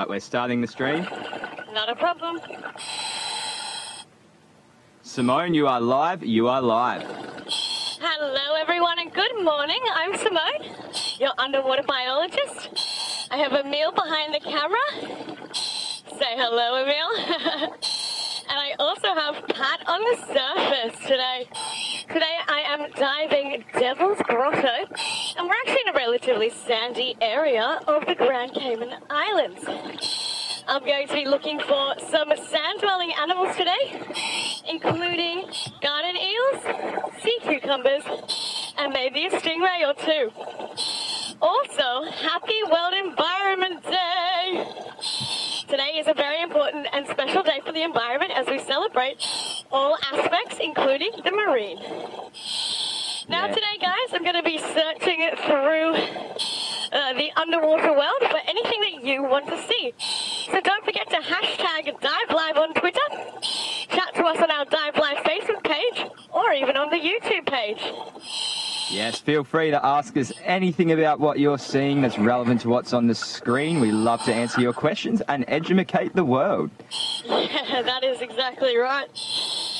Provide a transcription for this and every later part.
Right, we're starting the stream. Not a problem. Simone, you are live. You are live. Hello, everyone, and good morning. I'm Simone, your underwater biologist. I have Emil behind the camera. Say hello, Emil. And I also have Pat on the surface today. Today I am diving Devil's Grotto, and we're actually in a relatively sandy area of the Grand Cayman Islands. I'm going to be looking for some sand-dwelling animals today, including garden eels, sea cucumbers, and maybe a stingray or two. Also, happy World Environment Day! Today is a very important and special day for the environment as we celebrate all aspects, including the marine. Now today, guys, I'm going to be searching through the underwater world for anything that you want to see. So don't forget to hashtag diveLIVE on Twitter, chat to us on our diveLIVE Facebook page, or even on the YouTube page. Yes, feel free to ask us anything about what you're seeing that's relevant to what's on the screen. We love to answer your questions and educate the world. Yeah, that is exactly right.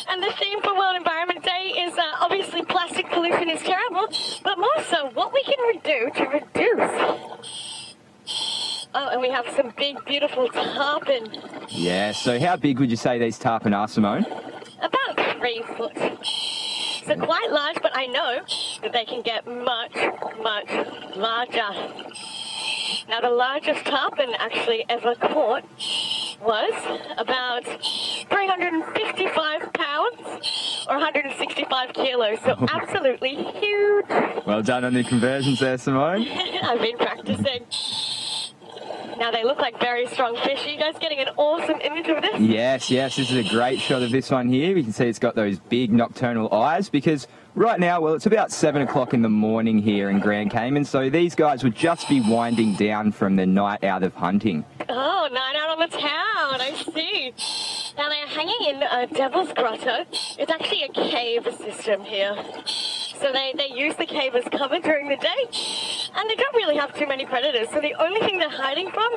And the theme for World Environment Day is obviously plastic pollution is terrible, but more so what we can do to reduce. Oh, and we have some big, beautiful tarpon. Yeah, so how big would you say these tarpon are, Simone? About 3 foot. So quite large, but I know that they can get much, much larger. Now, the largest tarpon actually ever caught was about 355 pounds or 165 kilos, so absolutely huge. Well done on the conversions there, Simone. I've been practicing. Now, they look like very strong fish. Are you guys getting an awesome image of this? Yes, this is a great shot of this one here. We can see it's got those big nocturnal eyes because right now, well, it's about 7 o'clock in the morning here in Grand Cayman, so these guys would just be winding down from the night out of hunting. Oh, night out on the town, I see. Now, they're hanging in Devil's Grotto. It's actually a cave system here. So they use the cave as cover during the day, and they don't really have too many predators, so the only thing they're hiding from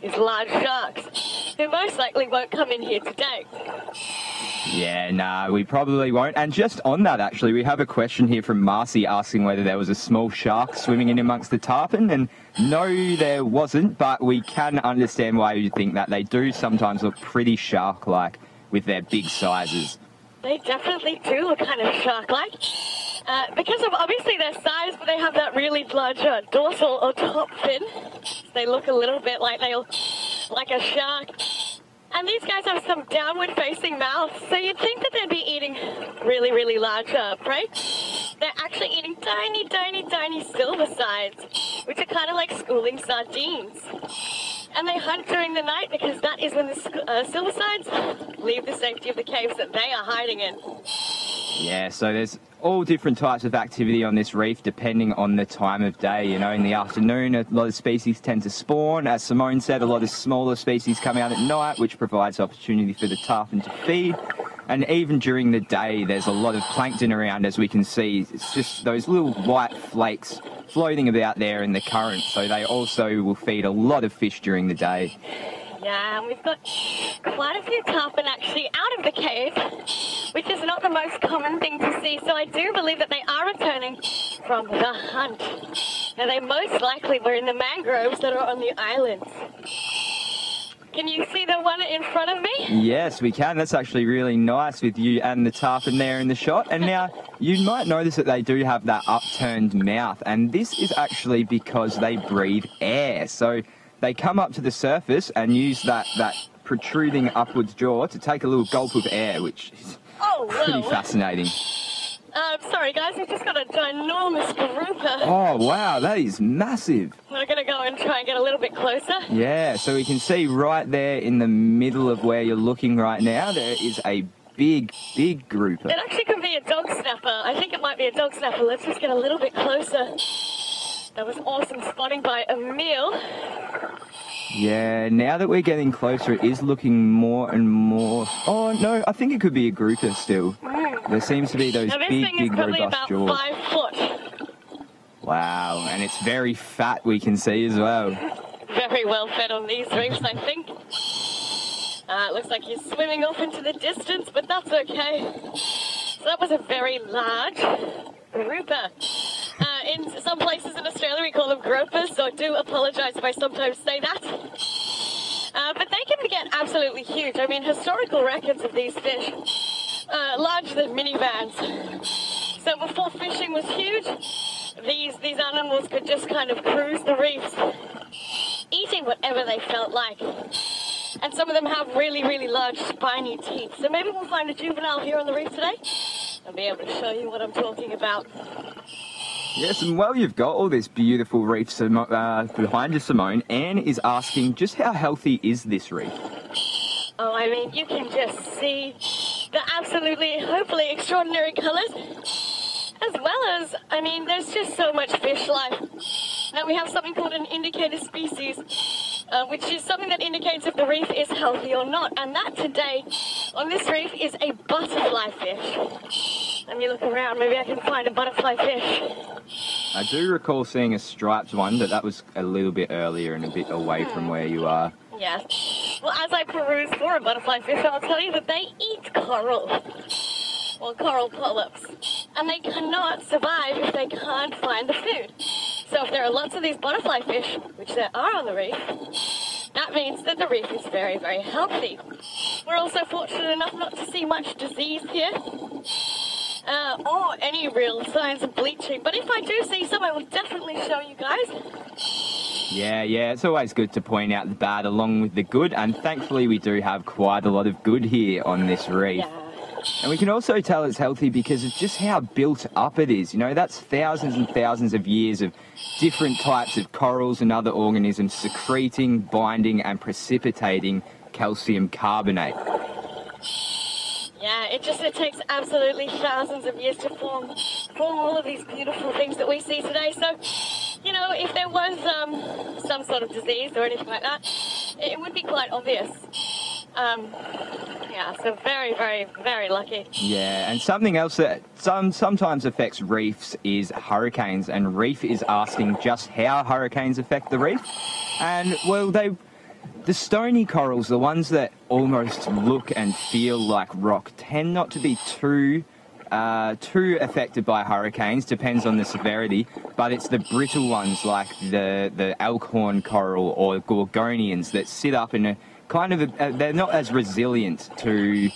is large sharks, who most likely won't come in here today. Yeah, nah, we probably won't. And just on that, actually, we have a question here from Marcy asking whether there was a small shark swimming in amongst the tarpon, and no, there wasn't, but we can understand why you think that. They do sometimes look pretty shark-like with their big sizes. They definitely do look kind of shark-like. Because of obviously their size, but they have that really large dorsal or top fin. They look a little bit like like a shark. And these guys have some downward-facing mouths, so you'd think that they'd be eating really, really large prey. They're actually eating tiny, tiny, tiny silver sides, which are kind of like schooling sardines. And they hunt during the night because that is when the silver sides leave the safety of the caves that they are hiding in. Yeah, so there's all different types of activity on this reef depending on the time of day. You know, in the afternoon, a lot of species tend to spawn. As Simone said, a lot of smaller species come out at night, which provides opportunity for the tarpon to feed. And even during the day, there's a lot of plankton around, as we can see. It's just those little white flakes floating about there in the current. So they also will feed a lot of fish during the day. Yeah, and we've got quite a few tarpon actually out of the cave, which is not the most common thing to see, so I do believe that they are returning from the hunt. Now, they most likely were in the mangroves that are on the islands. Can you see the one in front of me? Yes, we can. That's actually really nice with you and the tarpon there in the shot. And now, you might notice that they do have that upturned mouth, and this is actually because they breathe air. So they come up to the surface and use that protruding upwards jaw to take a little gulp of air, which is pretty fascinating. Sorry guys, we've just got a ginormous grouper. Oh wow, that is massive. We're going to go and try and get a little bit closer. Yeah, so we can see right there in the middle of where you're looking right now, there is a big grouper. It actually could be a dog snapper. I think it might be a dog snapper. Let's just get a little bit closer. That was awesome spotting by Emil. Yeah, now that we're getting closer, it is looking more and more... Oh, no, I think it could be a grouper still. There seems to be those big, robust jaws. Now, this thing is probably about 5 foot. Wow, and it's very fat, we can see as well. very well fed on these reefs, I think. It looks like he's swimming off into the distance, but that's okay. So that was a very large grouper. In some places in Australia we call them gropers, so I do apologise if I sometimes say that. But they can get absolutely huge. I mean, historical records of these fish, larger than minivans. So before fishing was huge, these animals could just kind of cruise the reefs, eating whatever they felt like. And some of them have really, really large spiny teeth. So maybe we'll find a juvenile here on the reef today. I'll be able to show you what I'm talking about. Yes, and while you've got all this beautiful reef behind you, Simone, Anne is asking, just how healthy is this reef? Oh, I mean, you can just see the absolutely, hopefully, extraordinary colours. As well as, I mean, there's just so much fish life. Now we have something called an indicator species, which is something that indicates if the reef is healthy or not. And that today, on this reef, is a butterfly fish. Let me look around, maybe I can find a butterfly fish. I do recall seeing a striped one, but that was a little bit earlier and a bit away from where you are. Yes. Well, as I peruse for a butterfly fish, I'll tell you that they eat coral. Or coral polyps. And they cannot survive if they can't find the food. So if there are lots of these butterfly fish, which there are on the reef, that means that the reef is very, very healthy. We're also fortunate enough not to see much disease here. Or any real signs of bleaching. But if I do see some, I will definitely show you guys. Yeah, it's always good to point out the bad along with the good, and thankfully we do have quite a lot of good here on this reef. Yeah. And we can also tell it's healthy because of just how built up it is. You know, that's thousands and thousands of years of different types of corals and other organisms secreting, binding and precipitating calcium carbonate. Yeah, it takes absolutely thousands of years to form all of these beautiful things that we see today. So, you know, if there was some sort of disease or anything like that, it would be quite obvious. Yeah, so very, very, very lucky. Yeah, and something else that sometimes affects reefs is hurricanes, and Reef is asking just how hurricanes affect the reef. And, well, the stony corals, the ones that almost look and feel like rock, tend not to be too affected by hurricanes, depends on the severity, but it's the brittle ones like the elkhorn coral or gorgonians that sit up in a kind of they're not as resilient to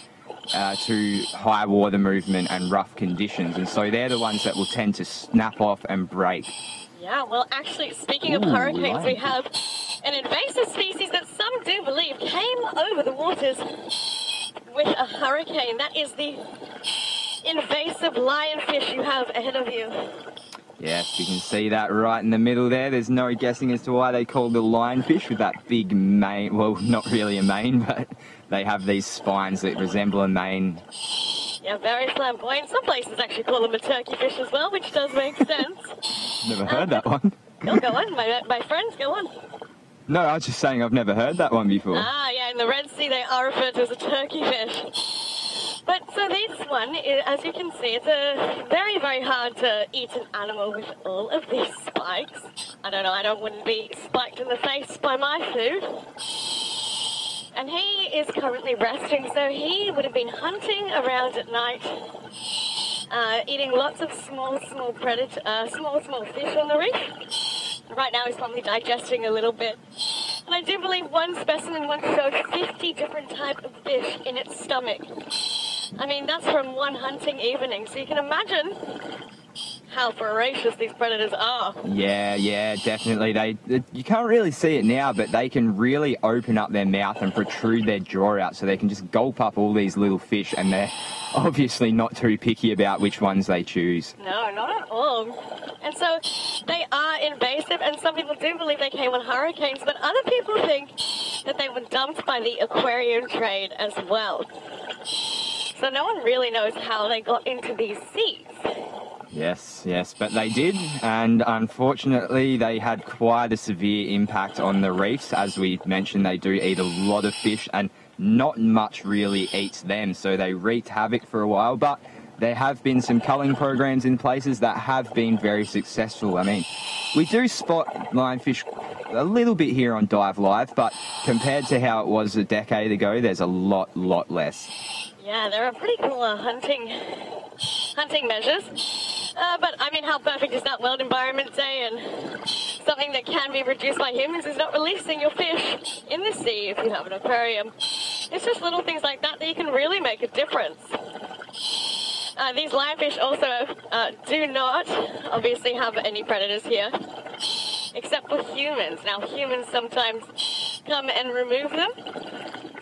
high water movement and rough conditions, and so they're the ones that will tend to snap off and break. Yeah, well, actually, speaking of hurricanes, we have an invasive species that some do believe came over the waters with a hurricane. That is the invasive lionfish you have ahead of you. Yes, you can see that right in the middle there. There's no guessing as to why they call the lionfish with that big mane. Well, not really a mane, but they have these spines that resemble a mane. Yeah, very flamboyant. Some places actually call them a turkey fish as well, which does make sense. Never heard that one. Oh, go on, my friends, go on. No, I was just saying I've never heard that one before. Ah, yeah, in the Red Sea they are referred to as a turkey fish. But so this one, as you can see, it's very, very hard to eat an animal with all of these spikes. I don't know, I wouldn't be spiked in the face by my food. And he is currently resting, so he would have been hunting around at night, eating lots of small fish on the reef. Right now he's probably digesting a little bit. And I do believe one specimen once showed 50 different types of fish in its stomach. I mean, that's from one hunting evening, so you can imagine how voracious these predators are. Yeah, definitely. You can't really see it now, but they can really open up their mouth and protrude their jaw out, so they can just gulp up all these little fish, and they're obviously not too picky about which ones they choose. No, not at all. And so they are invasive, and some people do believe they came on hurricanes, but other people think that they were dumped by the aquarium trade as well. So no one really knows how they got into these seas. Yes, but they did, and unfortunately they had quite a severe impact on the reefs. As we mentioned, they do eat a lot of fish, and not much really eats them, so they wreaked havoc for a while. But there have been some culling programs in places that have been very successful. I mean, we do spot lionfish a little bit here on diveLIVE, but compared to how it was a decade ago, there's a lot less. Yeah, there are pretty cool hunting measures. But I mean, how perfect is that World Environment Day? And something that can be reduced by humans is not releasing your fish in the sea if you have an aquarium. It's just little things like that that you can really make a difference. These lionfish also do not obviously have any predators here, except for humans. Now, humans sometimes come and remove them,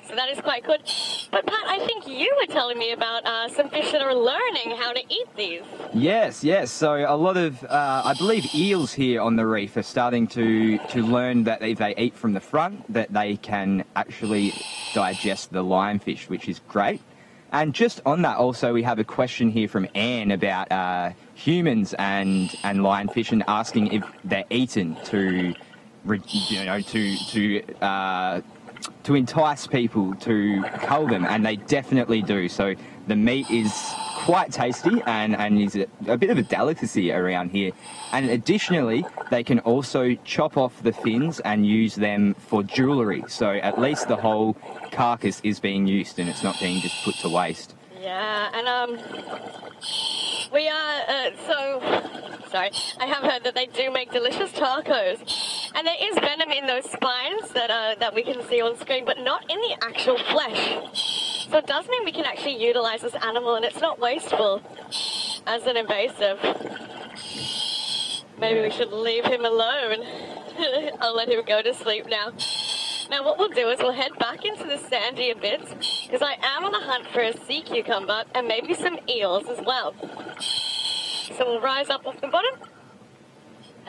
so that is quite good. But Pat, I think you were telling me about some fish that are learning how to eat these. Yes. So a lot of, I believe, eels here on the reef are starting to learn that if they eat from the front, that they can actually digest the lionfish, which is great. And just on that, also, we have a question here from Anne about humans and lionfish, and asking if they're eaten to entice people to cull them, and they definitely do. So the meat is quite tasty and is a bit of a delicacy around here. And additionally, they can also chop off the fins and use them for jewellery. So at least the whole carcass is being used and it's not being just put to waste. Yeah, and we are, sorry, I have heard that they do make delicious tacos. And there is venom in those spines that we can see on screen, but not in the actual flesh. So it does mean we can actually utilize this animal, and it's not wasteful as an invasive. Maybe we should leave him alone. I'll let him go to sleep now. Now what we'll do is we'll head back into the sandier bits, because I am on the hunt for a sea cucumber and maybe some eels as well. So we'll rise up off the bottom.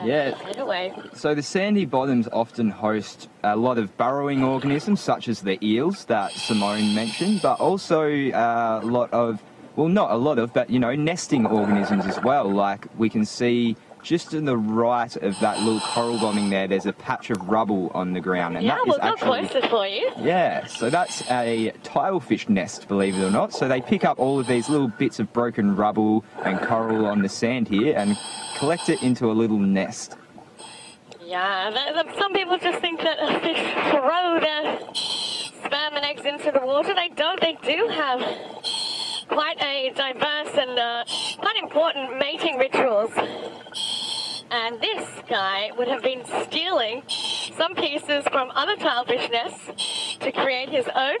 Yeah. Head away. So the sandy bottoms often host a lot of burrowing organisms, such as the eels that Simone mentioned, but also a lot of, well, not a lot of, but, nesting organisms as well. Like we can see just to the right of that little coral bombing there's a patch of rubble on the ground. And yeah, that we'll is actually, closer for you. Yeah, so that's a tilefish nest, believe it or not. So they pick up all of these little bits of broken rubble and coral on the sand here and collect it into a little nest. Yeah, some people just think that fish throw their sperm and eggs into the water. They don't. They do have quite a diverse and quite important mating rituals. And this guy would have been stealing some pieces from other tilefish nests to create his own,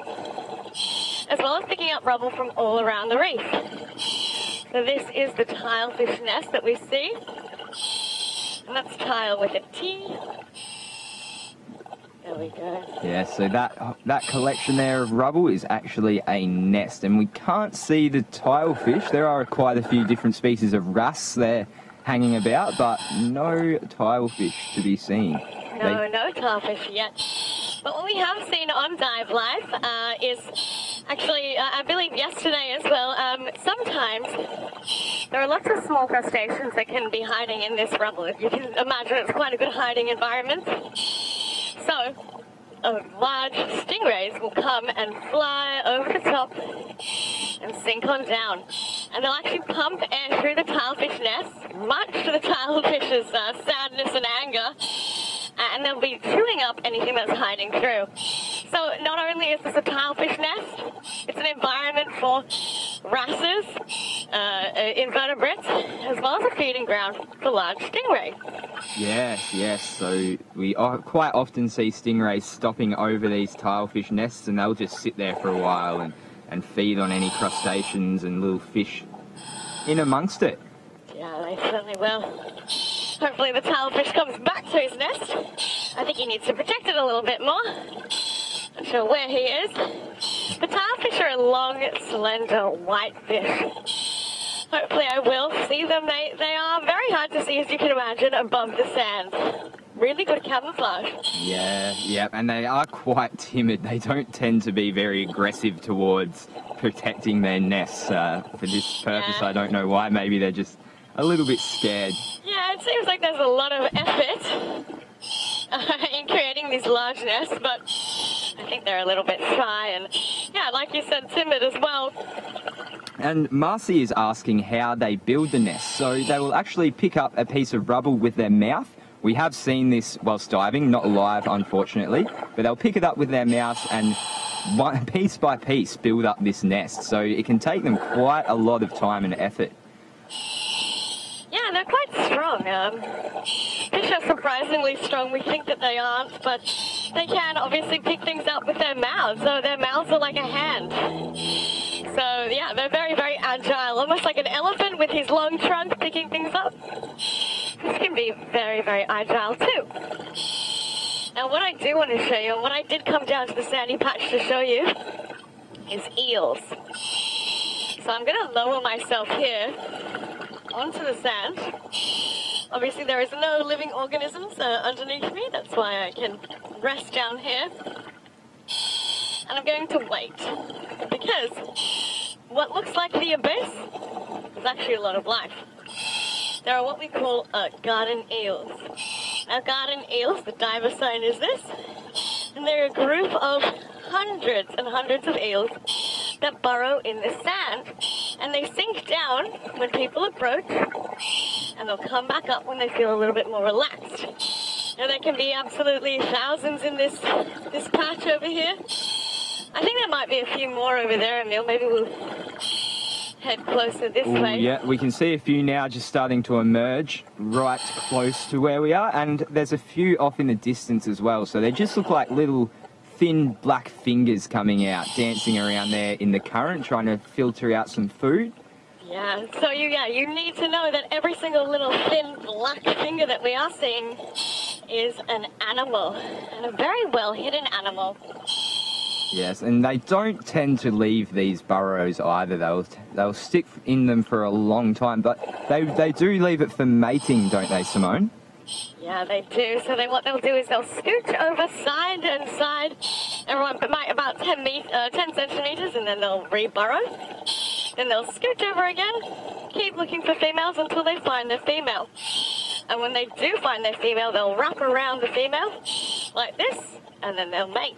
as well as picking up rubble from all around the reef. So this is the tilefish nest that we see. And that's tile with a T. There we go. Yeah, so that collection there of rubble is actually a nest, and we can't see the tilefish. There are quite a few different species of wrasse there hanging about, but no tilefish to be seen. No tilefish yet. But what we have seen on diveLIVE is actually, I believe yesterday as well, sometimes there are lots of small crustaceans that can be hiding in this rubble. If you can imagine, it's quite a good hiding environment. So, large stingrays will come and fly over the top and sink on down. And they'll actually pump air through the tilefish nest, much to the tilefish's sadness and anger. And they'll be chewing up anything that's hiding through. So not only is this a tilefish nest, it's an environment for wrasses, invertebrates, as well as a feeding ground for large stingray. Yes. So we quite often see stingrays stopping over these tilefish nests, and they'll just sit there for a while and feed on any crustaceans and little fish in amongst it. Yeah, they certainly will. Hopefully the tilefish comes back to his nest. I think he needs to protect it a little bit more. Not sure where he is. The tilefish are a long, slender, white fish. Hopefully I will see them. They are very hard to see, as you can imagine, above the sand. Really good camouflage. Yeah, and they are quite timid. They don't tend to be very aggressive towards protecting their nests for this purpose. Yeah. I don't know why. Maybe they're just a little bit scared. Yeah, it seems like there's a lot of effort in creating these large nests, but I think they're a little bit shy and, yeah, like you said, timid as well. And Marcy is asking how they build the nest. So they will actually pick up a piece of rubble with their mouth. We have seen this whilst diving, not live unfortunately, but they'll pick it up with their mouth and piece by piece build up this nest. So it can take them quite a lot of time and effort. Yeah, they're quite strong. Fish are surprisingly strong. We think that they aren't, but they can obviously pick things up with their mouths. So their mouths are like a hand. So yeah, they're very, very agile, almost like an elephant with his long trunk picking things up. This can be very, very agile too. Now what I do want to show you, and what I did come down to the sandy patch to show you, is eels. So I'm going to lower myself here onto the sand. Obviously there is no living organisms underneath me, that's why I can rest down here. And I'm going to wait, because what looks like the abyss is actually a lot of life. There are what we call garden eels. Now garden eels, the diver sign is this, and they're a group of hundreds and hundreds of eels that burrow in the sand, and they sink down when people approach, and they'll come back up when they feel a little bit more relaxed. Now there can be absolutely thousands in this patch over here. I think there might be a few more over there, Emil. Maybe we'll head closer this way. Yeah, we can see a few now just starting to emerge right close to where we are, and there's a few off in the distance as well. So they just look like little thin black fingers coming out, dancing around there in the current, trying to filter out some food. Yeah, so you need to know that every single little thin black finger that we are seeing is an animal, and a very well hidden animal. Yes, and they don't tend to leave these burrows either. They'll stick in them for a long time, but they do leave it for mating, don't they, Simone? Yeah, they do. So what they'll do is they'll scooch over side and side, about 10 centimeters, and then they'll re-burrow. Then they'll scooch over again, keep looking for females until they find their female. And when they do find their female, they'll wrap around the female like this, and then they'll mate.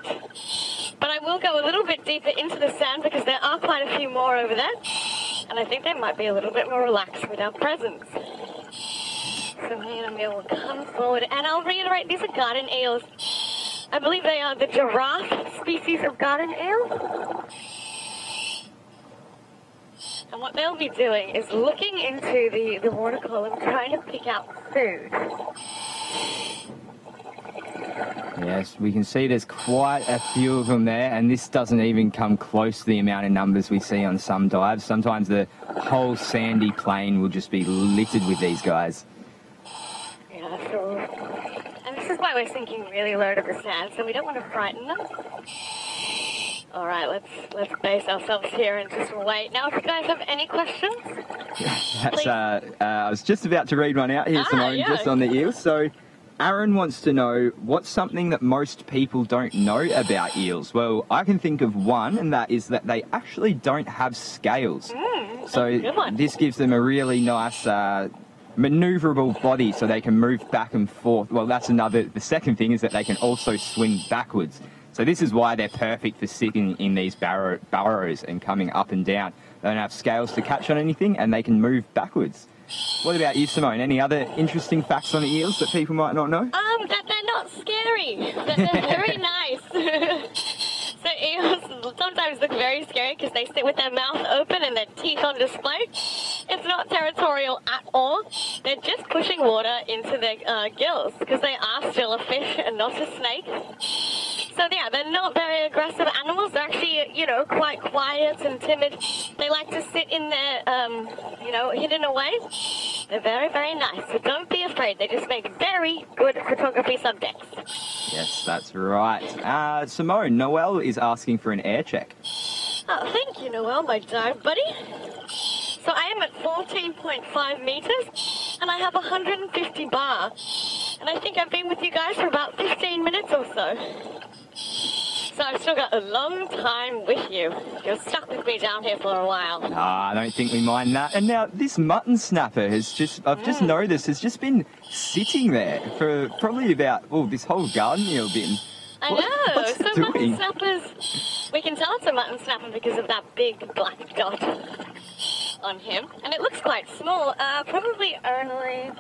But I will go a little bit deeper into the sand because there are quite a few more over there, and I think they might be a little bit more relaxed with our presence. So me and Emil will come forward, and I'll reiterate, these are garden eels. I believe they are the giraffe species of garden eel. And what they'll be doing is looking into the water column, trying to pick out food. Yes, we can see there's quite a few of them there, and this doesn't even come close to the amount of numbers we see on some dives. Sometimes the whole sandy plain will just be littered with these guys. Yeah, sure. And this is why we're sinking really low to the sand, so we don't want to frighten them. All right, let's base ourselves here and just wait. Now, if you guys have any questions, that's I was just about to read one out here, Simone, just on the eels. So Aaron wants to know, what's something that most people don't know about eels? Well, I can think of one, and that is that they actually don't have scales. So this gives them a really nice maneuverable body, so they can move back and forth. Well, the second thing is that they can also swim backwards. So this is why they're perfect for sitting in these burrows and coming up and down. They don't have scales to catch on anything, and they can move backwards. What about you, Simone? Any other interesting facts on the eels that people might not know? That they're not scary. That they're very nice. So eels sometimes look very scary because they sit with their mouth open and their teeth on display. It's not territorial at all. They're just pushing water into their gills because they are still a fish and not a snake. So yeah, they're not very aggressive animals. They're actually, quite quiet and timid. They like to sit in their, hidden away. They're very, very nice. So don't be afraid. They just make very good photography subjects. Yes, that's right. Simone, Noelle is asking for an air check. Oh, thank you, Noelle, my dive buddy. So I am at 14.5 meters, and I have 150 bar. And I think I've been with you guys for about 15 minutes or so. So I've still got a long time with you. You're stuck with me down here for a while. I don't think we mind that. And now this mutton snapper I've just noticed, has just been sitting there for probably about, this whole garden eel bin. I know. What's So it doing? mutton snappers, we can tell it's a mutton snapper because of that big black dot on him. And it looks quite small, probably only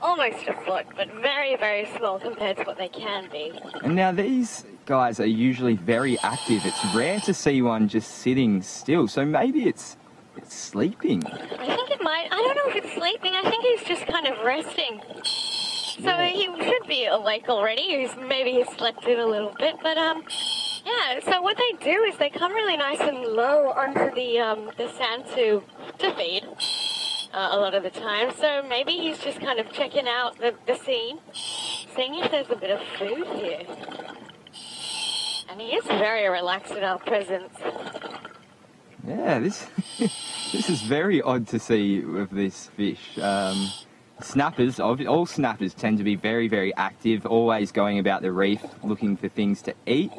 almost a foot, but very, very small compared to what they can be. And now these guys are usually very active. It's rare to see one just sitting still. So maybe it's sleeping. I think it might. I don't know if it's sleeping. I think he's just kind of resting. So he should be awake already. Maybe he's slept in a little bit. But yeah. So what they do is they come really nice and low onto the sand to feed a lot of the time. So maybe he's just kind of checking out the scene, seeing if there's a bit of food here. And he is very relaxed in our presence. Yeah, this is very odd to see with this fish. Snappers, all snappers tend to be very, very active, always going about the reef looking for things to eat.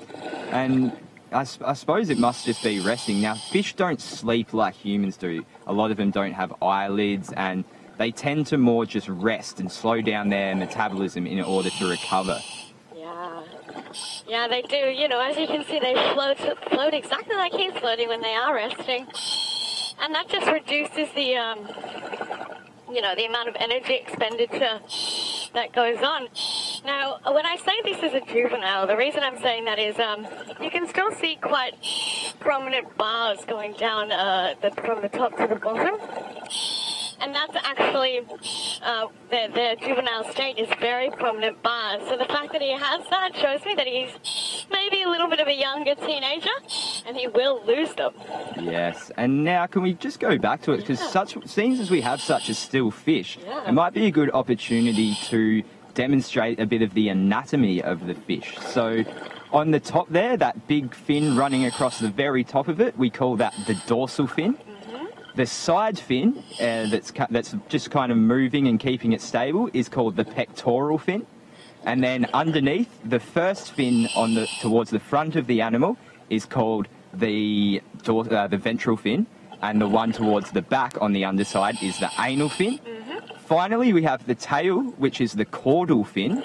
And I suppose it must just be resting. Now, fish don't sleep like humans do. A lot of them don't have eyelids, and they tend to more just rest and slow down their metabolism in order to recover. Yeah, they do. You know, as you can see, they float exactly like he's floating when they are resting. And that just reduces the, you know, the amount of energy expenditure that goes on. Now, when I say this is a juvenile, the reason I'm saying that is you can still see quite prominent bars going down from the top to the bottom. And that's actually, their juvenile state is very prominent bars. So the fact that he has that shows me that he's maybe a little bit of a younger teenager, and he will lose them. Yes, and now can we just go back to it? Because seeing as we have such a still fish, it might be a good opportunity to demonstrate a bit of the anatomy of the fish. So on the top there, that big fin running across the very top of it, we call that the dorsal fin. The side fin that's just kind of moving and keeping it stable is called the pectoral fin. And then underneath, the first fin towards the front of the animal is called the ventral fin, and the one towards the back on the underside is the anal fin. Finally, we have the tail, which is the caudal fin,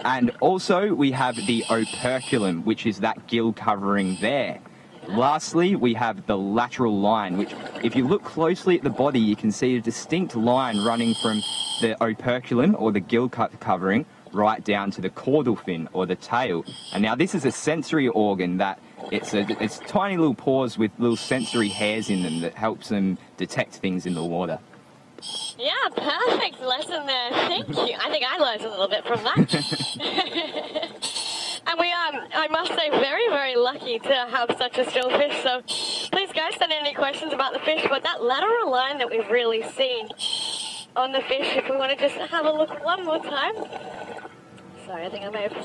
and also we have the operculum, which is that gill covering there. Lastly, we have the lateral line, which, if you look closely at the body, you can see a distinct line running from the operculum, or the gill covering, right down to the caudal fin, or the tail. And now this is a sensory organ that it's tiny little paws with little sensory hairs in them that helps them detect things in the water. Yeah, perfect lesson there. Thank you. I think I learned a little bit from that. And we are, I must say, very, very lucky to have such a still fish. So please, guys, send in any questions about the fish. But that lateral line that we've really seen on the fish, if we want to just have a look one more time. Sorry, I think I may have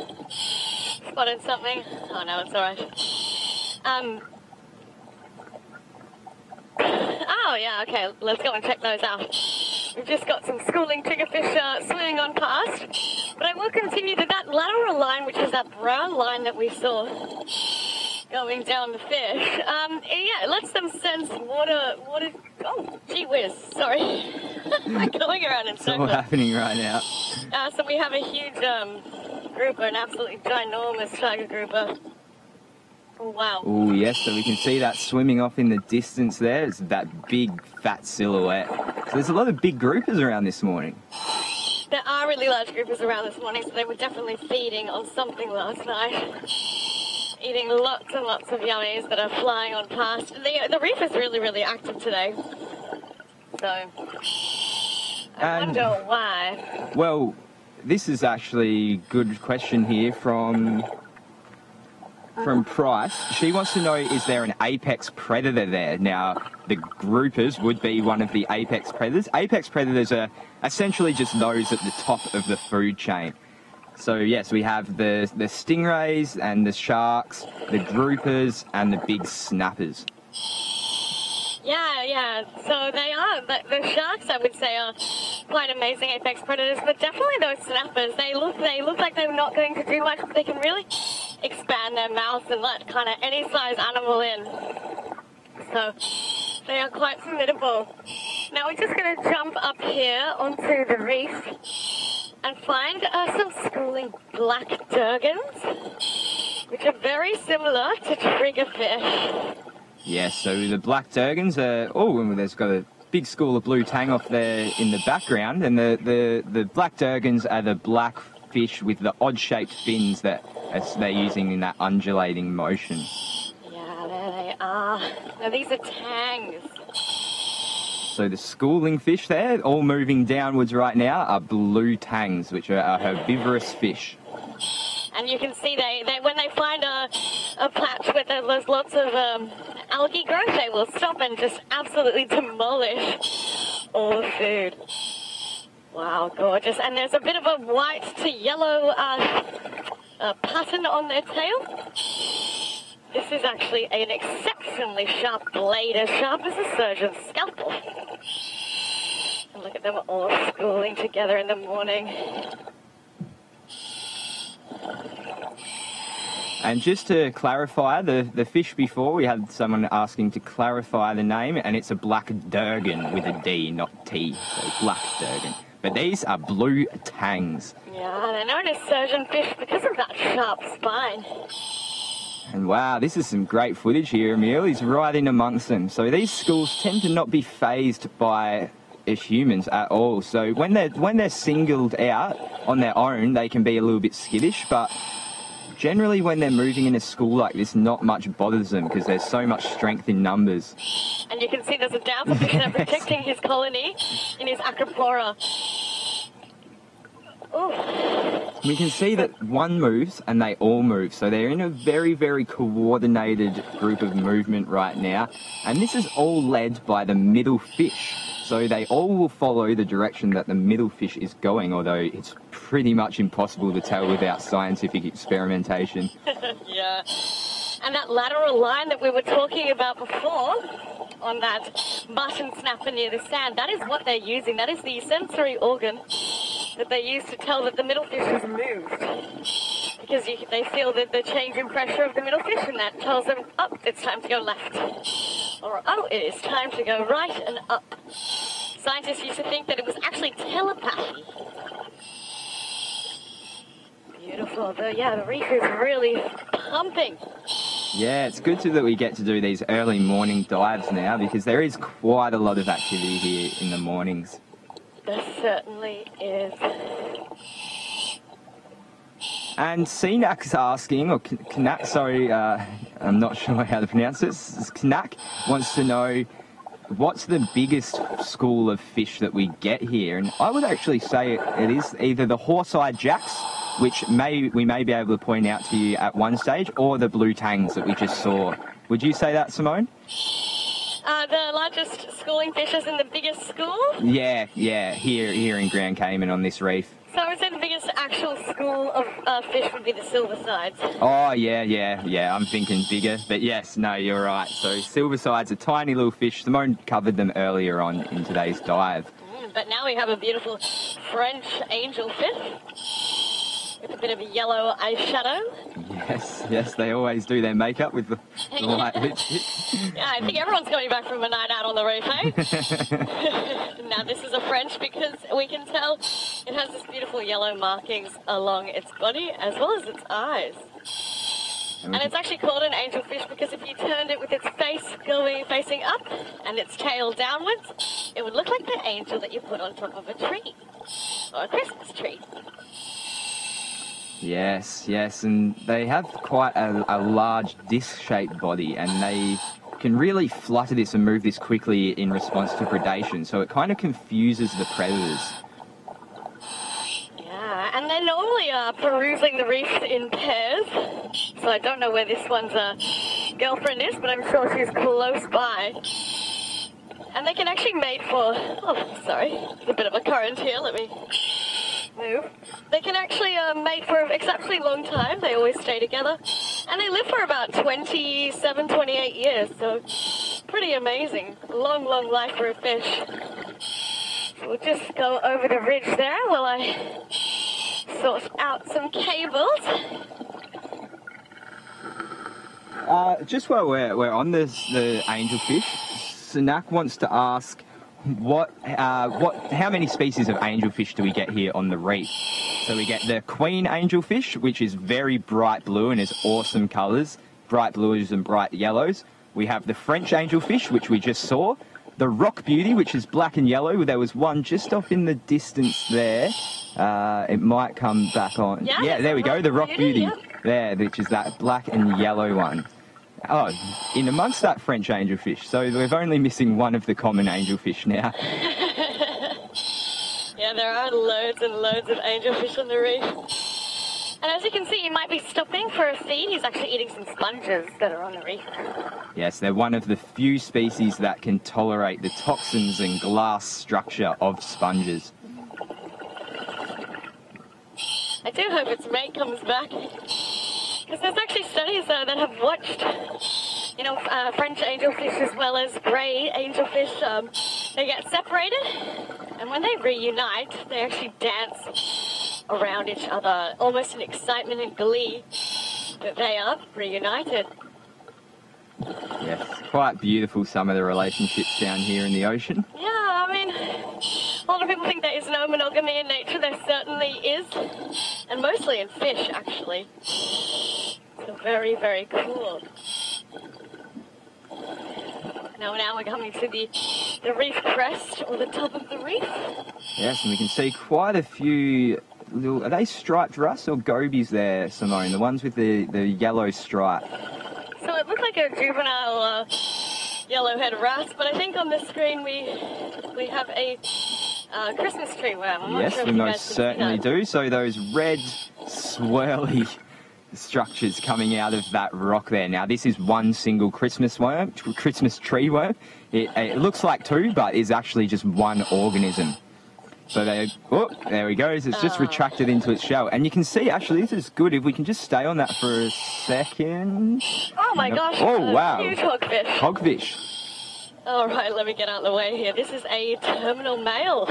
spotted something. Oh, no, it's all right. Oh, yeah, okay, let's go and check those out. We've just got some schooling triggerfish swimming on past. But I will continue to that lateral line, which is that brown line that we saw going down the fish. Yeah, it lets them sense water. Oh, gee whiz, sorry. I'm going around in circles. It's all happening right now. So we have a huge grouper, an absolutely ginormous tiger grouper. Oh, wow. Oh, yes, so we can see that swimming off in the distance there. It's that big, fat silhouette. So there's a lot of big groupers around this morning. There are really large groupers around this morning, so they were definitely feeding on something last night. Eating lots and lots of yummies that are flying on past. The reef is really, really active today. So, I wonder why. Well, this is actually a good question here from Price. She wants to know, is there an apex predator there? Now, the groupers would be one of the apex predators. Apex predators are essentially just those at the top of the food chain. So, yes, we have the stingrays and the sharks, the groupers and the big snappers. Yeah. So they are. The sharks, I would say, are quite amazing apex predators, but definitely those snappers. They look like they're not going to do much, but they can really expand their mouths and let kind of any size animal in. So they are quite formidable. Now we're just going to jump up here onto the reef and find some schooling black durgans. which are very similar to triggerfish. Yeah, so the black durgans are... Oh, and there's got a big school of blue tang off there in the background, and the black durgans are the black fish with the odd-shaped fins that they're using in that undulating motion. Yeah, there they are. Now, these are tangs. So the schooling fish there, all moving downwards right now, are blue tangs, which are herbivorous fish. And you can see they when they find a patch where there's lots of algae growth, they will stop and just absolutely demolish all the food. Wow, gorgeous. And there's a bit of a white to yellow pattern on their tail. This is actually an exceptionally sharp blade, as sharp as a surgeon's scalpel. And look at them all schooling together in the morning. And just to clarify, the fish before, we had someone asking to clarify the name, and it's a black durgan with a D, not T, so black durgan. But these are blue tangs. Yeah, they're known as surgeon fish because of that sharp spine. And wow, this is some great footage here. Emil is right in amongst them. So these schools tend to not be phased by humans at all. So when they're singled out on their own, they can be a little bit skittish, but generally when they're moving in a school like this, not much bothers them because there's so much strength in numbers. And you can see there's a dowselfish there protecting his colony in his acropora. Ooh. We can see that one moves and they all move, so they're in a very, very coordinated group of movement right now, and this is all led by the middle fish, so they all will follow the direction that the middle fish is going, although it's pretty much impossible to tell without scientific experimentation. Yeah, and that lateral line that we were talking about before on that button snapper near the sand, that is what they're using. That is the sensory organ that they use to tell that the middle fish has moved, because they feel that the change in pressure of the middle fish, and that tells them, oh, it's time to go left, or oh, it is time to go right and up. Scientists used to think that it was actually telepathy. Beautiful. The reef is really pumping. Yeah, it's good that we get to do these early morning dives now, because there is quite a lot of activity here in the mornings. There certainly is. And Sinak's asking, or Knack, sorry, I'm not sure how to pronounce this. Knack wants to know, what's the biggest school of fish that we get here? And I would actually say it is either the horse-eyed jacks, which we may be able to point out to you at one stage, or the blue tangs that we just saw. Would you say that, Simone? The largest schooling fish is in the biggest school? Yeah, here in Grand Cayman on this reef. So I would say the biggest actual school of fish would be the silversides. Oh, yeah, I'm thinking bigger, but yes, no, you're right. So silversides are tiny little fish. Simone covered them earlier on in today's dive. But now we have a beautiful French angelfish with a bit of a yellow eyeshadow. Yes, they always do their makeup with the light lipstick. Yeah, I think everyone's coming back from a night out on the reef, eh? Now this is a French because we can tell it has this beautiful yellow markings along its body as well as its eyes. And it's actually called an angelfish because if you turned it with its face facing up and its tail downwards, it would look like the angel that you put on top of a tree, or a Christmas tree. Yes, and they have quite a large disc-shaped body, and they can really flutter this and move this quickly in response to predation, so it kind of confuses the predators. Yeah, and they're normally perusing the reef in pairs, so I don't know where this one's girlfriend is, but I'm sure she's close by. And they can actually mate for... Oh, sorry, there's a bit of a current here, let me move. They can actually mate for an exceptionally long time. They always stay together. And they live for about 27, 28 years, so pretty amazing. Long life for a fish. So we'll just go over the ridge there while I sort out some cables. Just while we're on the angelfish, Sanak wants to ask, how many species of angelfish do we get here on the reef? So we get the queen angelfish, which is very bright blue and has awesome colours, bright blues and bright yellows. We have the French angelfish, which we just saw. The rock beauty, which is black and yellow. There was one just off in the distance there. It might come back on. Yeah, there we go. The rock beauty there, which is that black and yellow one. Oh, in amongst that French angelfish. So we're only missing one of the common angelfish now. Yeah, there are loads and loads of angelfish on the reef. And as you can see, he might be stopping for a feed. He's actually eating some sponges that are on the reef. Yes, they're one of the few species that can tolerate the toxins and glass structure of sponges. I do hope its mate comes back. Because there's actually studies that have watched, French angelfish as well as grey angelfish. They get separated, and when they reunite, they actually dance around each other, almost in excitement and glee that they are reunited. Yes, quite beautiful, some of the relationships down here in the ocean. Yeah, I mean, a lot of people think there is no monogamy in nature. There certainly is, and mostly in fish, actually. So very, very cool. Now we're coming to the reef crest, or the top of the reef. Yes, and we can see quite a few little... Are they striped wrasse or gobies there, Simone? The ones with the yellow stripe. So it looks like a juvenile yellowhead wrasse, but I think on the screen we have a Christmas tree worm. Yes, we most certainly do. So those red, swirly structures coming out of that rock there. Now, this is one single Christmas tree worm. It looks like two, but is actually just one organism. So there he goes. It's just retracted into its shell. And you can see, actually, this is good. If we can just stay on that for a second. Oh, my gosh. Oh, wow. Huge hogfish. Hogfish. All right, let me get out of the way here. This is a terminal male.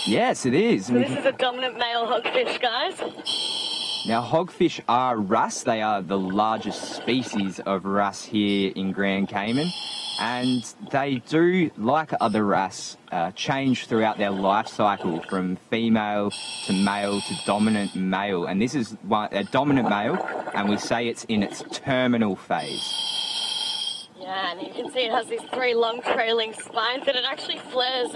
Yes, it is. So this is a dominant male hogfish, guys. Now, hogfish are wrasse. They are the largest species of wrasse here in Grand Cayman. And they do, like other wrasse, change throughout their life cycle from female to male to dominant male. And this is a dominant male, and we say it's in its terminal phase. Yeah, and you can see it has these three long trailing spines, and it actually flares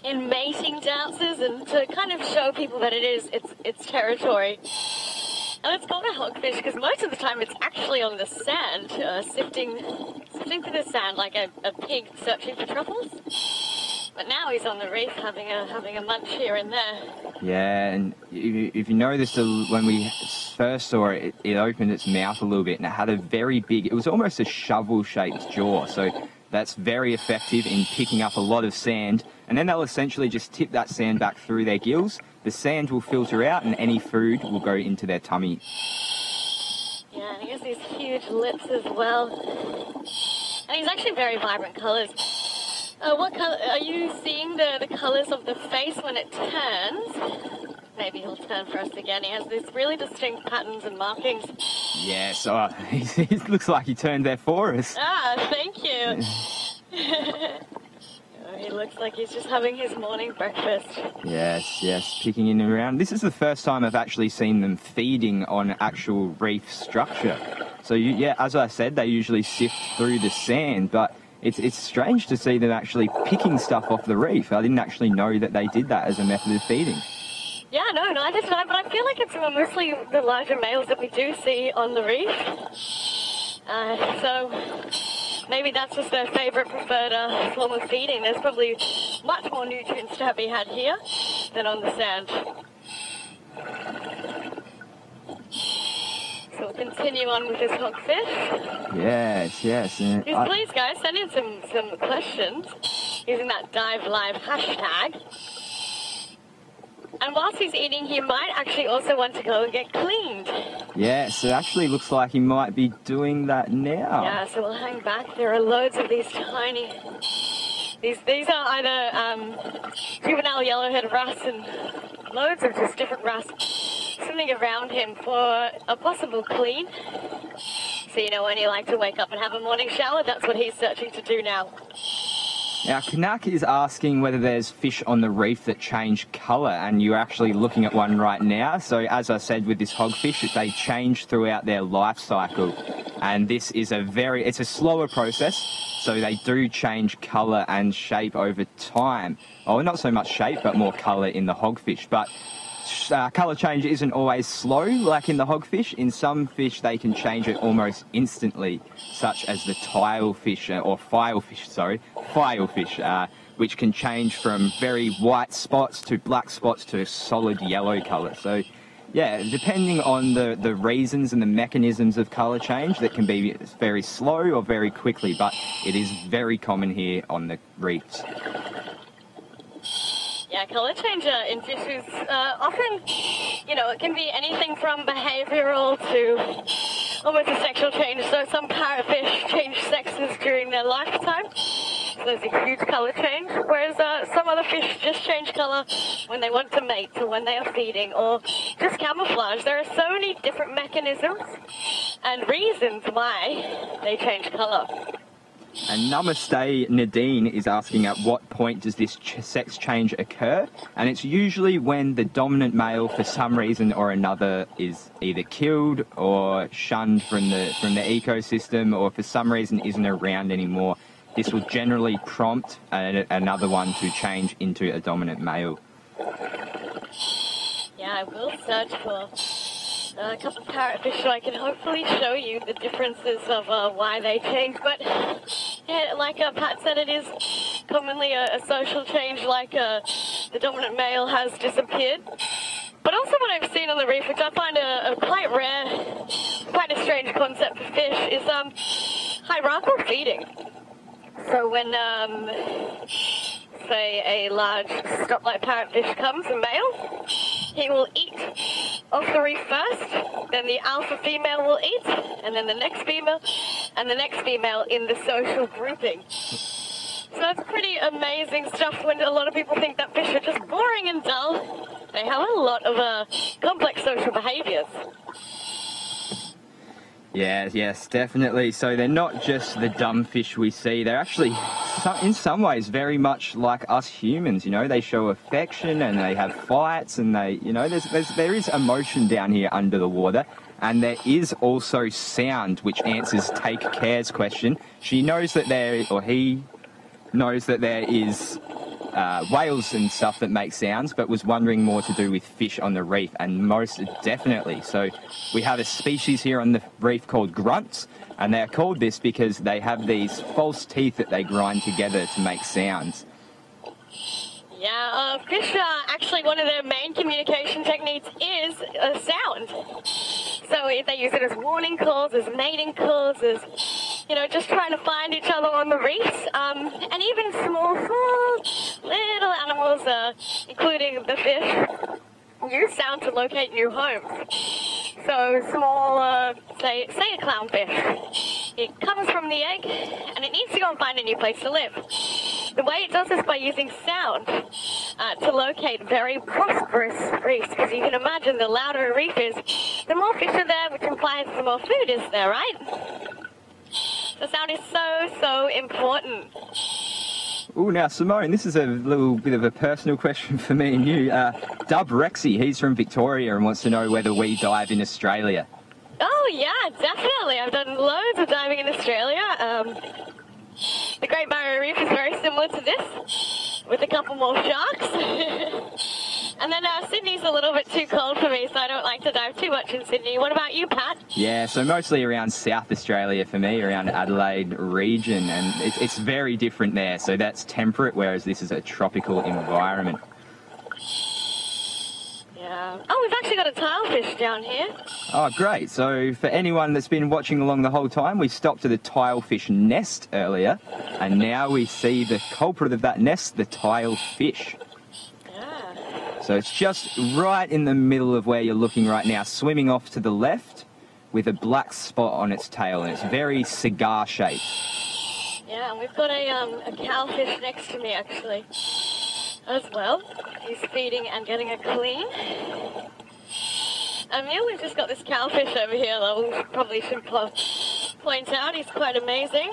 in mating dances and to kind of show people that it is its territory. And it's called a hogfish because most of the time it's actually on the sand, sifting through the sand like a pig searching for truffles. But now he's on the reef having a munch here and there. Yeah, and if you noticed when we first saw it, it opened its mouth a little bit and it had a very big, it was almost a shovel-shaped jaw. So that's very effective in picking up a lot of sand. And then they'll essentially just tip that sand back through their gills. The sand will filter out and any food will go into their tummy. Yeah, and he has these huge lips as well. And he's actually very vibrant colours. What colour are you seeing? The colours of the face when it turns? Maybe he'll turn for us again. He has these really distinct patterns and markings. Yes, it looks like he turned there for us. Ah, thank you. He looks like he's just having his morning breakfast. Yes, picking in and around. This is the first time I've actually seen them feeding on actual reef structure. So, as I said, they usually sift through the sand, but it's strange to see them actually picking stuff off the reef. I didn't actually know that they did that as a method of feeding. Yeah, no, neither did I, but I feel like it's mostly the larger males that we do see on the reef. So maybe that's just their favourite preferred form of feeding. There's probably much more nutrients to be had here than on the sand. So we'll continue on with this hogfish. Yes. Please, guys, send in some questions using that diveLIVE hashtag. And whilst he's eating, he might actually also want to go and get cleaned. Yes, it actually looks like he might be doing that now. Yeah, so we'll hang back. There are loads of these tiny... These are either juvenile yellowhead wrasse and loads of just different wrasse swimming around him for a possible clean. So, when you like to wake up and have a morning shower, that's what he's searching to do now. Now, Kanak is asking whether there's fish on the reef that change colour, and you're actually looking at one right now. So, as I said with this hogfish, they change throughout their life cycle, and this is it's a slower process, so they do change colour and shape over time. Oh, not so much shape, but more colour in the hogfish. But colour change isn't always slow, like in the hogfish. In some fish, they can change it almost instantly, such as the tilefish, or filefish, which can change from very white spots to black spots to a solid yellow colour. So, yeah, depending on the reasons and the mechanisms of colour change, that can be very slow or very quickly, but it is very common here on the reefs. Yeah, colour change in fish is often, it can be anything from behavioural to almost a sexual change. So some parrotfish change sexes during their lifetime. So there's a huge colour change. Whereas some other fish just change colour when they want to mate or when they are feeding or just camouflage. There are so many different mechanisms and reasons why they change colour. And Namaste Nadine is asking at what point does this sex change occur? And it's usually when the dominant male, for some reason or another, is either killed or shunned from the ecosystem, or for some reason isn't around anymore. This will generally prompt another one to change into a dominant male. Yeah, I will search for a couple of parrotfish so I can hopefully show you the differences of why they change. But yeah, like Pat said, it is commonly a social change, like the dominant male has disappeared. But also what I've seen on the reef, which I find a quite rare, quite a strange concept for fish, is hierarchical feeding. So when, say, a large stoplight parrotfish comes, a male, he will eat off the reef first, then the alpha female will eat, and then the next female, and the next female in the social grouping. So that's pretty amazing stuff when a lot of people think that fish are just boring and dull. They have a lot of complex social behaviours. Yes, definitely. So they're not just the dumb fish we see. They're actually, in some ways, very much like us humans. They show affection and they have fights, and there is emotion down here under the water, and there is also sound, which answers Take Care's question. She knows that he knows that there is whales and stuff that make sounds, but was wondering more to do with fish on the reef, and most definitely. So we have a species here on the reef called grunts, and they're called this because they have these false teeth that they grind together to make sounds. Yeah, fish actually one of their main communication techniques is sound. So they use it as warning calls, as mating calls, as just trying to find each other on the reefs, and even small little animals, including the fish, use sound to locate new homes. So small, say a clownfish, it comes from the egg and it needs to go and find a new place to live. The way it does this by using sound to locate very prosperous reefs, because you can imagine the louder a reef is, the more fish are there, which implies the more food is there, right? The sound is so important. Oh, now, Simone, this is a little bit of a personal question for me and you. Dub Rexy, he's from Victoria and wants to know whether we dive in Australia. Oh, yeah, definitely. I've done loads of diving in Australia. The Great Barrier Reef is very similar to this, with a couple more sharks. And then Sydney's a little bit too cold for me, so I don't like to dive too much in Sydney. What about you, Pat? Yeah, so mostly around South Australia for me, around Adelaide region, and it's very different there. So that's temperate, whereas this is a tropical environment. Yeah. Oh, we've actually got a tilefish down here. Oh, great. So for anyone that's been watching along the whole time, we stopped at a tilefish nest earlier, and now we see the culprit of that nest, the tilefish. So it's just right in the middle of where you're looking right now, swimming off to the left with a black spot on its tail, and it's very cigar-shaped. Yeah, and we've got a cowfish next to me, actually, as well. He's feeding and getting a clean. Emil, we've just got this cowfish over here that we probably should point out. He's quite amazing.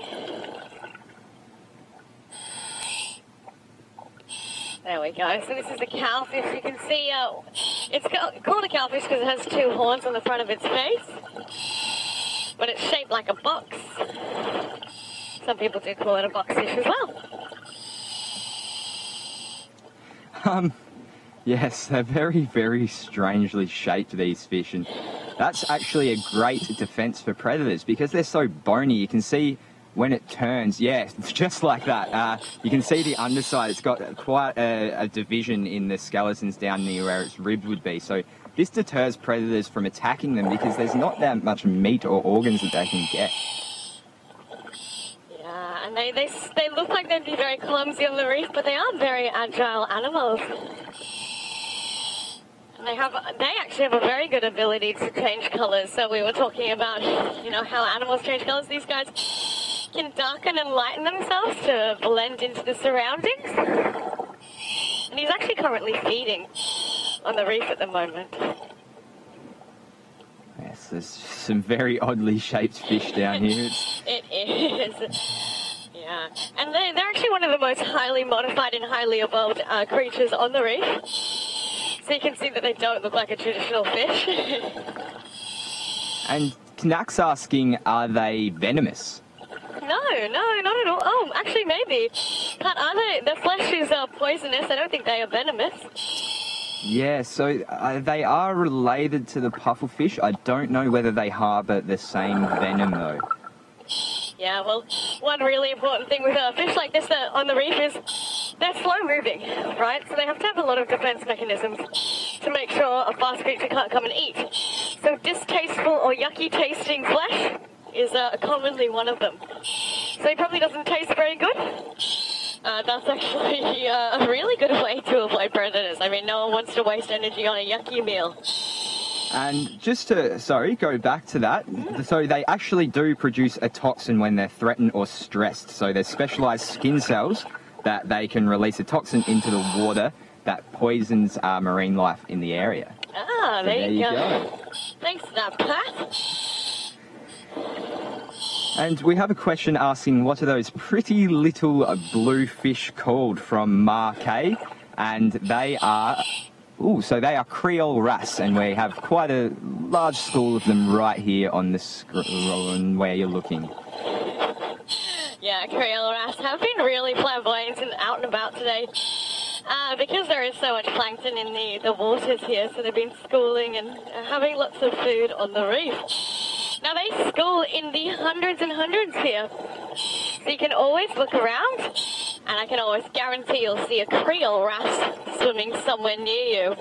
There we go. So this is the cowfish. You can see it's called a cowfish because it has two horns on the front of its face, but it's shaped like a box. Some people do call it a boxfish as well. Yes, they're very, very strangely shaped, these fish, and that's actually a great defense for predators because they're so bony. You can see when it turns, yeah, just like that. You can see the underside. It's got quite a division in the skeletons down near where its rib would be. So this deters predators from attacking them because there's not that much meat or organs that they can get. Yeah, and they look like they'd be very clumsy on the reef, but they are very agile animals. And they actually have a very good ability to change colours. So we were talking about, you know, how animals change colours. These guys can darken and lighten themselves to blend into the surroundings. And he's actually currently feeding on the reef at the moment. Yes, there's some very oddly shaped fish down here. It is. Yeah. And they're actually one of the most highly modified and highly evolved creatures on the reef. So you can see that they don't look like a traditional fish. And Knac's asking, are they venomous? No, not at all. Oh, actually, maybe. But are they? Their flesh is poisonous. I don't think they are venomous. Yeah, so they are related to the pufferfish. I don't know whether they harbour the same venom, though. Yeah, well, one really important thing with fish like this on the reef is they're slow moving, right? So they have to have a lot of defense mechanisms to make sure a fast creature can't come and eat. So distasteful or yucky tasting flesh is commonly one of them. So it probably doesn't taste very good. That's actually a really good way to avoid predators. I mean, no one wants to waste energy on a yucky meal. And just to, go back to that, so they actually do produce a toxin when they're threatened or stressed. So there's specialised skin cells that they can release a toxin into the water that poisons marine life in the area. Ah, so there you go. Thanks for that, Pat. And we have a question asking, what are those pretty little blue fish called from Marquet? And they are... so they are Creole wrasse, and we have quite a large school of them right here on the screen where you're looking. Yeah, Creole wrasse have been really flamboyant and out and about today because there is so much plankton in the waters here, so they've been schooling and having lots of food on the reef. Now they school in the hundreds and hundreds here, so you can always look around, and I can always guarantee you'll see a Creole wrasse swimming somewhere near you.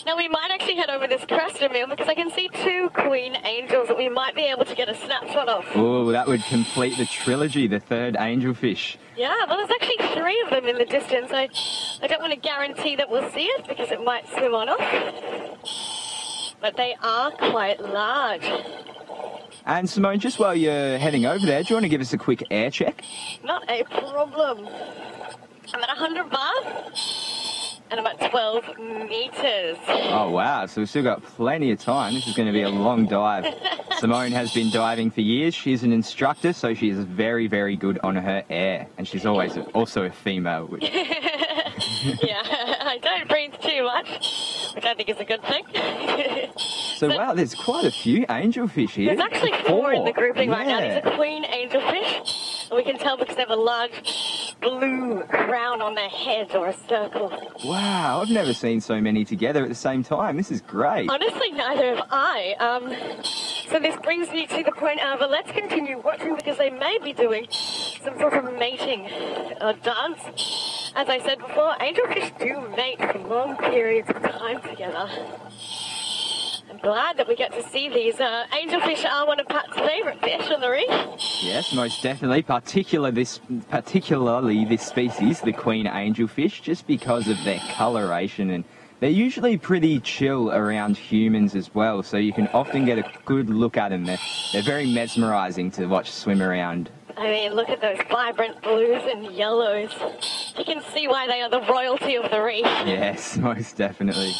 Now we might actually head over this crest, Emil, because I can see two queen angels that we might be able to get a snapshot of. Oh, that would complete the trilogy, the third angelfish. Yeah, well, there's actually three of them in the distance. I don't want to guarantee that we'll see it because it might swim on off. But they are quite large. And Simone, just while you're heading over there, do you want to give us a quick air check? Not a problem. I'm at 100 bar and about 12 meters. Oh, wow. So we've still got plenty of time. This is going to be a long dive. Simone has been diving for years. She's an instructor, so she is very, very good on her air. And she's always also a female. Which... Yeah, I don't breathe too much, which I think is a good thing. So, wow, there's quite a few angelfish here. There's actually four in the grouping right now. These are queen angelfish. And we can tell because they have a large blue crown on their head or a circle. Wow, I've never seen so many together at the same time. This is great. Honestly, neither have I. So this brings me to the point of let's continue watching because they may be doing some sort of mating dance. As I said before, angelfish do mate for long periods of time together. I'm glad that we get to see these. Angelfish are one of Pat's favourite fish on the reef. Yes, most definitely. Particularly this species, the queen angelfish, just because of their coloration, and they're usually pretty chill around humans as well. So you can often get a good look at them. They're very mesmerising to watch swim around. I mean, look at those vibrant blues and yellows. You can see why they are the royalty of the reef. Yes, most definitely.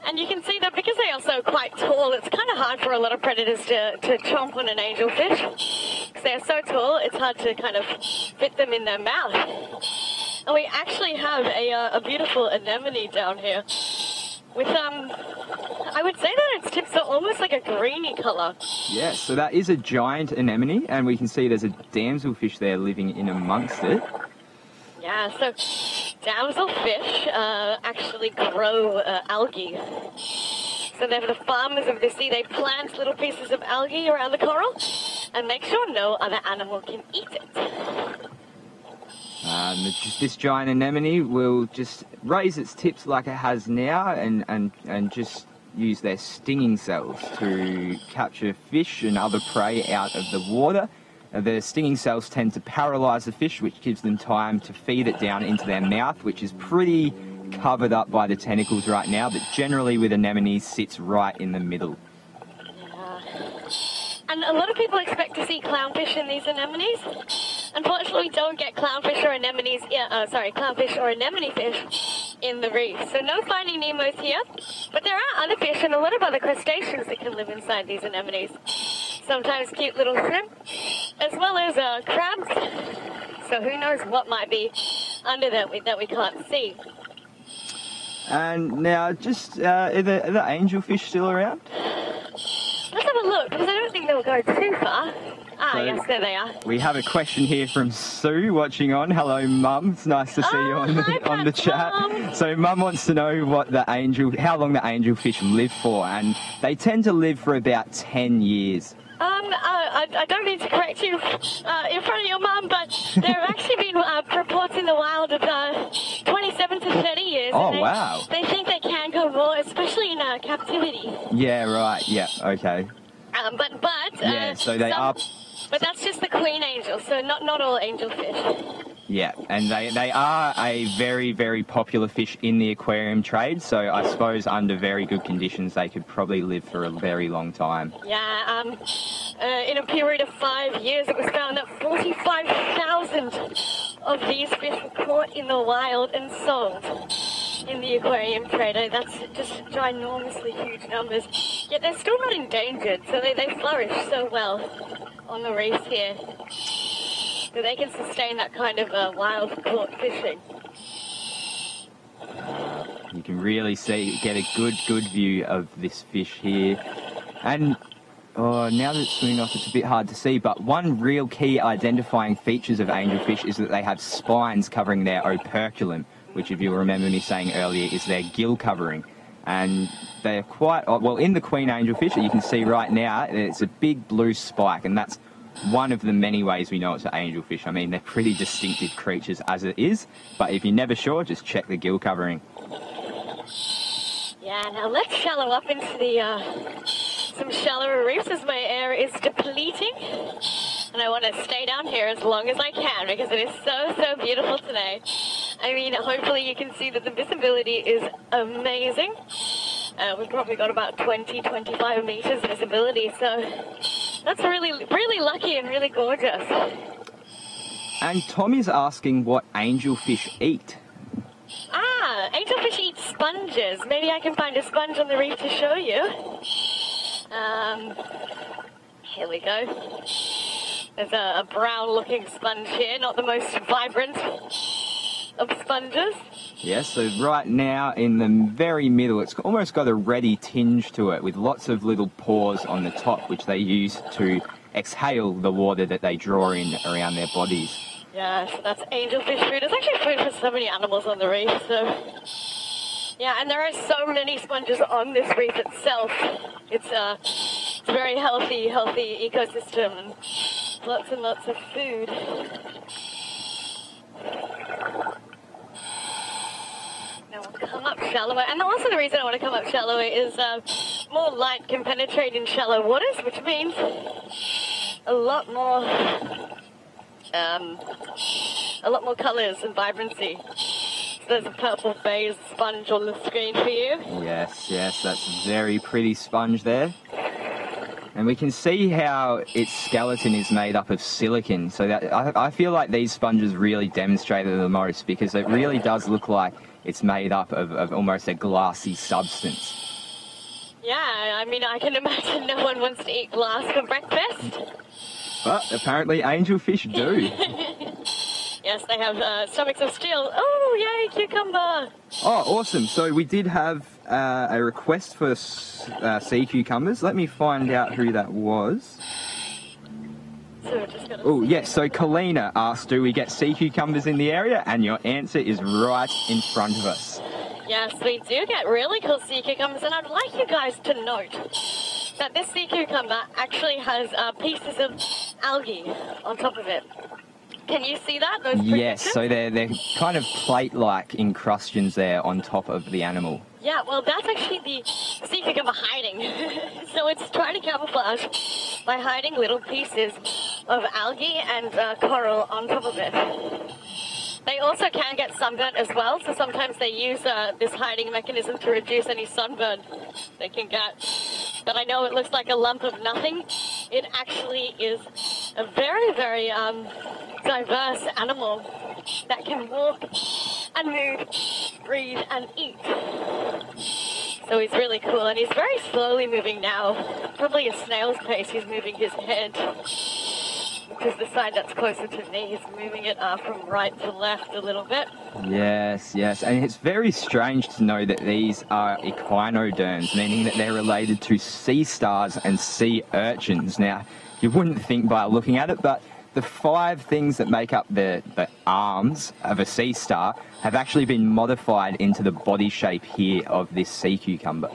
And you can see that because they are so quite tall, it's kind of hard for a lot of predators to chomp on an angelfish. because they're so tall, it's hard to kind of fit them in their mouth. And we actually have a beautiful anemone down here with, I would say that its tips are almost like a greeny colour. Yeah, so that is a giant anemone, and we can see there's a damselfish there living in amongst it. Yeah, so damselfish actually grow algae. So they're the farmers of the sea. They plant little pieces of algae around the coral and make sure no other animal can eat it. This giant anemone will just raise its tips like it has now and just use their stinging cells to capture fish and other prey out of the water. The stinging cells tend to paralyse the fish, which gives them time to feed it down into their mouth, which is pretty covered up by the tentacles right now, but generally with anemones sits right in the middle. Yeah. And a lot of people expect to see clownfish in these anemones. Unfortunately, we don't get clownfish or anemones, clownfish or anemone fish in the reef. So no Finding Nemos here, but there are other fish and a lot of other crustaceans that can live inside these anemones. Sometimes cute little shrimp, as well as crabs. So who knows what might be under that we can't see. And now, just are the angelfish still around? Let's have a look, because I don't think they'll go too far. So yes, there they are. We have a question here from Sue watching on. Hello, Mum. It's nice to see you on the chat. Mum. So Mum wants to know how long the angelfish live for, and they tend to live for about 10 years. I don't need to correct you in front of your mum, but there have actually been reports in the wild of 27 to 30 years. Oh, wow. They think they can go more, especially in captivity. Yeah, right. Yeah, okay. Yeah, so they are... But that's just the queen angel, so not all angelfish. Yeah, and they are a very, very popular fish in the aquarium trade, so I suppose under very good conditions they could probably live for a very long time. Yeah, in a period of 5 years it was found that 45,000 of these fish were caught in the wild and sold in the aquarium trade. That's just ginormously huge numbers. Yet they're still not endangered, so they flourish so well on the reefs here. So they can sustain that kind of wild caught fishing. You can really get a good view of this fish here. And now that it's swimming off, it's a bit hard to see, but one real key identifying features of angelfish is that they have spines covering their operculum, which, if you'll remember me saying earlier, is their gill covering. And they're quite, well, in the queen angelfish that you can see right now, it's a big blue spike, and that's one of the many ways we know it's an angelfish. I mean, they're pretty distinctive creatures as it is, but if you're never sure, just check the gill covering. Yeah, now let's shallow up into the some shallower reefs as my air is depleting. And I want to stay down here as long as I can because it is so beautiful today. I mean, hopefully you can see that the visibility is amazing. We've probably got about 20-25 meters visibility, so that's really lucky and really gorgeous. And Tommy's asking what angelfish eat. Angelfish eat sponges. Maybe I can find a sponge on the reef to show you. Here we go. There's a brown-looking sponge here, not the most vibrant of sponges. Yes, so right now in the very middle, it's almost got a reddy tinge to it with lots of little pores on the top, which they use to exhale the water that they draw in around their bodies. Yeah, so that's angelfish food. It's actually food for so many animals on the reef, so... Yeah, and there are so many sponges on this reef itself. It's a very healthy ecosystem and lots of food. Now we'll come up shallower, and also the reason I want to come up shallower is more light can penetrate in shallow waters, which means a lot more colours and vibrancy. There's a purple phase sponge on the screen for you. Yes, that's a very pretty sponge there. And we can see how its skeleton is made up of silicon. So that I feel like these sponges really demonstrate it the most because it really does look like it's made up of almost a glassy substance. Yeah, I mean, I can imagine no one wants to eat glass for breakfast. But apparently angelfish do. Yes, they have stomachs of steel. Oh, yay, cucumber! Oh, awesome. So we did have a request for sea cucumbers. Let me find out who that was. Oh, yes. So Kalina asked, do we get sea cucumbers in the area? And your answer is right in front of us. Yes, we do get really cool sea cucumbers, and I'd like you guys to note that this sea cucumber actually has pieces of algae on top of it. Can you see that? Those yes, so they're kind of plate-like incrustations there on top of the animal. Yeah, well, that's actually the sea cucumber hiding. So it's trying to camouflage by hiding little pieces of algae and coral on top of it. They also can get sunburnt as well, so sometimes they use this hiding mechanism to reduce any sunburn they can get. But I know it looks like a lump of nothing. It actually is a very, very diverse animal that can walk and move, breathe and eat. So he's really cool, and he's very slowly moving now. Probably a snail's pace. He's moving his head, which is the side that's closer to me. He's moving it from right to left a little bit. Yes, yes. And it's very strange to know that these are echinoderms, meaning that they're related to sea stars and sea urchins. Now, you wouldn't think by looking at it, but the 5 things that make up the arms of a sea star have actually been modified into the body shape here of this sea cucumber.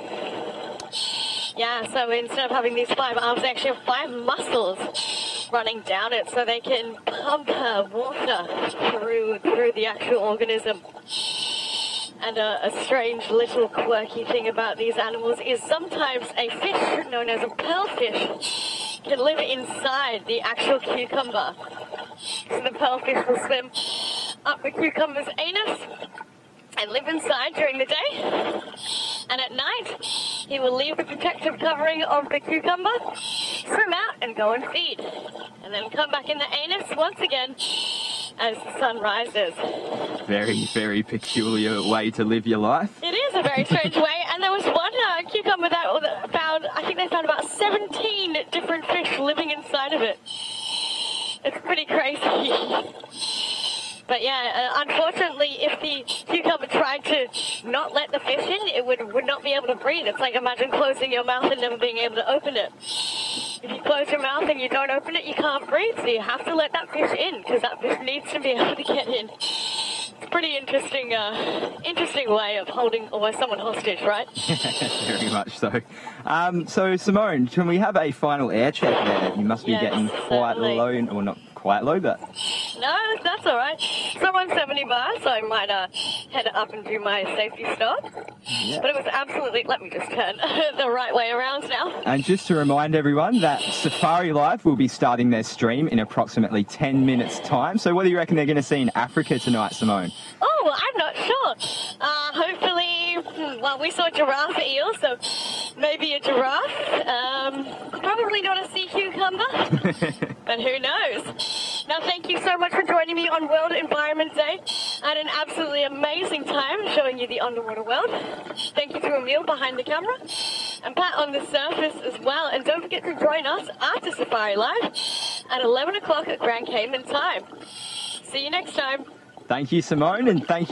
Yeah, so instead of having these 5 arms, they actually have 5 muscles running down it, so they can pump water through the actual organism. And a strange little quirky thing about these animals is sometimes a fish known as a pearlfish can live inside the actual cucumber. So the pearlfish will swim up the cucumber's anus and live inside during the day. And at night, he will leave the protective covering of the cucumber, swim out and go and feed. And then come back in the anus once again as the sun rises. Very, very peculiar way to live your life. It is a very strange way. And there was one cucumber that found, I think they found about 17 different fish living inside of it. It's pretty crazy. But yeah, unfortunately, if the cucumber tried to not let the fish in, it would not be able to breathe. It's like imagine closing your mouth and never being able to open it. If you close your mouth and you don't open it, you can't breathe, so you have to let that fish in, because that fish needs to be able to get in. It's a pretty interesting way of holding almost someone hostage, right? Very much so. So Simone, can we have a final air check there? You must be getting quite low, or not quite low, but... No, that's all right. Someone's 70 bars, so I might head up and do my safety stop. Yeah. But it was absolutely, let me just turn the right way around now. And just to remind everyone that Safari Live will be starting their stream in approximately 10 minutes' time. So what do you reckon they're going to see in Africa tonight, Simone? Oh, I'm not sure. Hopefully, well, we saw giraffe eels, so maybe a giraffe. Probably not a sea cucumber, but who knows? Now, thank you so much for joining me on World Environment Day. I had an absolutely amazing time showing you the underwater world. Thank you to Emil behind the camera and Pat on the surface as well. And don't forget to join us after Safari Live at 11 o'clock at Grand Cayman time. See you next time. Thank you, Simone, and thank you.